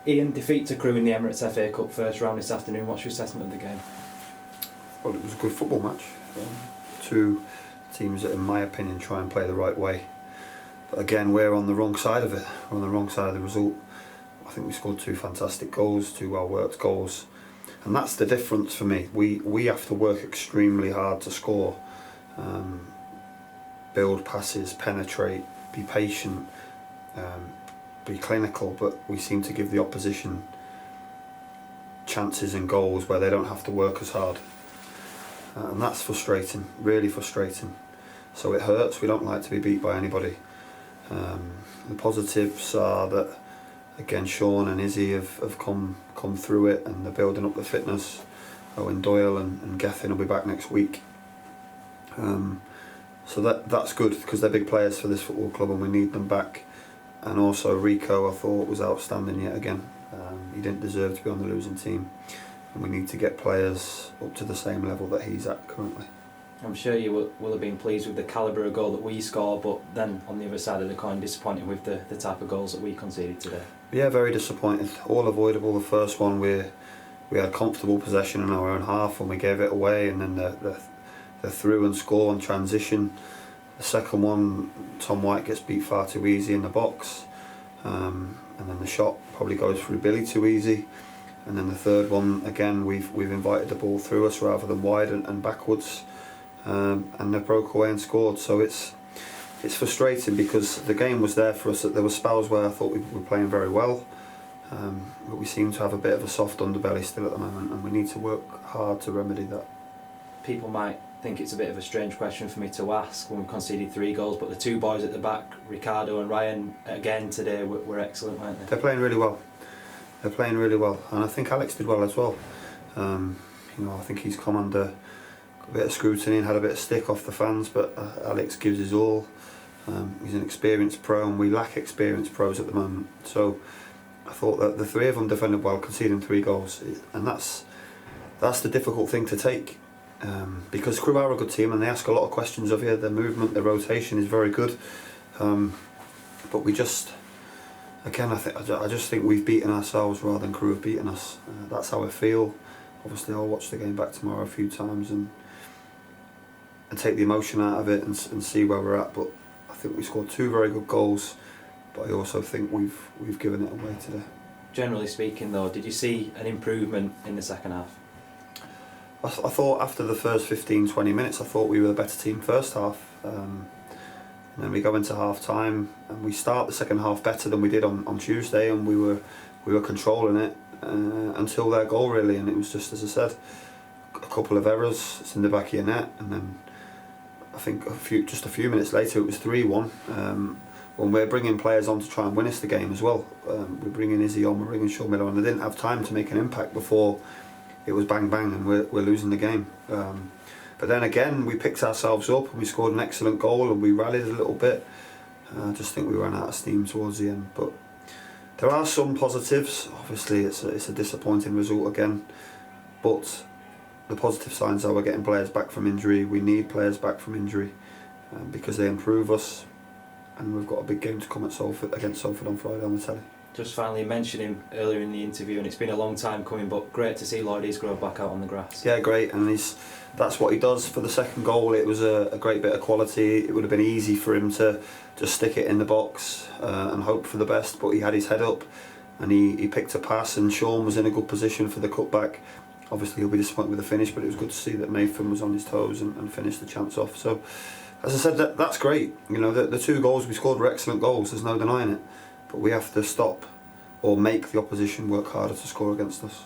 Ian, defeat to Crewe in the Emirates FA Cup first round this afternoon. What's your assessment of the game? Well, it was a good football match. Two teams that, in my opinion, try and play the right way. But again, we're on the wrong side of it. We're on the wrong side of the result. I think we scored two fantastic goals, two well-worked goals. And that's the difference for me. We have to work extremely hard to score. Build passes, penetrate, be patient, be clinical, but we seem to give the opposition chances and goals where they don't have to work as hard. And that's frustrating, really frustrating. So it hurts. We don't like to be beat by anybody. The positives are that, again, Sean and Izzy have come through it, and they're building up the fitness. Owen Doyle and Gethin will be back next week. So that's good, because they're big players for this football club and we need them back. And also Rico, I thought, was outstanding yet again. He didn't deserve to be on the losing team, and we need to get players up to the same level that he's at currently. I'm sure you will have been pleased with the calibre of goal that we score, but then on the other side of the coin, disappointed with the type of goals that we conceded today. Yeah, very disappointed. All avoidable. The first one, we had comfortable possession in our own half and we gave it away, and then the through and score and transition. The second one, Tom White gets beat far too easy in the box, and then the shot probably goes through Billy too easy. And then the third one, again, we've invited the ball through us rather than wide and backwards, and they broke away and scored. So it's frustrating, because the game was there for us. There were spells where I thought we were playing very well, but we seem to have a bit of a soft underbelly still at the moment, and we need to work hard to remedy that. People might think it's a bit of a strange question for me to ask when we conceded 3 goals, but the two boys at the back, Ricardo and Ryan, again today were excellent, weren't they? They're playing really well. They're playing really well, and I think Alex did well as well. I think he's come under a bit of scrutiny and had a bit of stick off the fans, but Alex gives his all. He's an experienced pro, and we lack experienced pros at the moment. So I thought that the 3 of them defended well, conceding 3 goals, and that's the difficult thing to take. Because Crewe are a good team and they ask a lot of questions of you. Their movement, their rotation is very good, but we just, again, I just think we've beaten ourselves rather than Crewe have beaten us. That's how I feel. Obviously, I'll watch the game back tomorrow a few times and take the emotion out of it and see where we're at. But I think we scored 2 very good goals, but I also think we've given it away today. Generally speaking, though, did you see an improvement in the second half? I thought after the first 15-20 minutes, I thought we were the better team first half. And then we go into half time and we start the second half better than we did on Tuesday, and we were controlling it until their goal, really. And it was just, as I said, a couple of errors. It's in the back of your net, and then I think just a few minutes later it was 3-1. When we're bringing players on to try and win us the game as well. We're bringing Izzy on, we're bringing Sean Miller on. They didn't have time to make an impact before it was bang bang and we're losing the game. But then again, we picked ourselves up and we scored an excellent goal and we rallied a little bit. I just think we ran out of steam towards the end. But there are some positives. Obviously it's a disappointing result again, but the positive signs are we're getting players back from injury. We need players back from injury because they improve us, and we've got a big game to come against Salford on Friday on the telly. Just finally mentioned him earlier in the interview, and it's been a long time coming, but great to see Lloyd Isgrove back out on the grass. Yeah, great, and that's what he does. For the second goal, it was a great bit of quality. It would have been easy for him to just stick it in the box and hope for the best, but he had his head up and he picked a pass, and Sean was in a good position for the cutback. Obviously he'll be disappointed with the finish, but it was good to see that Nathan was on his toes and finished the chance off. So, as I said, that's great. You know, the 2 goals we scored were excellent goals, there's no denying it. But we have to stop or make the opposition work harder to score against us.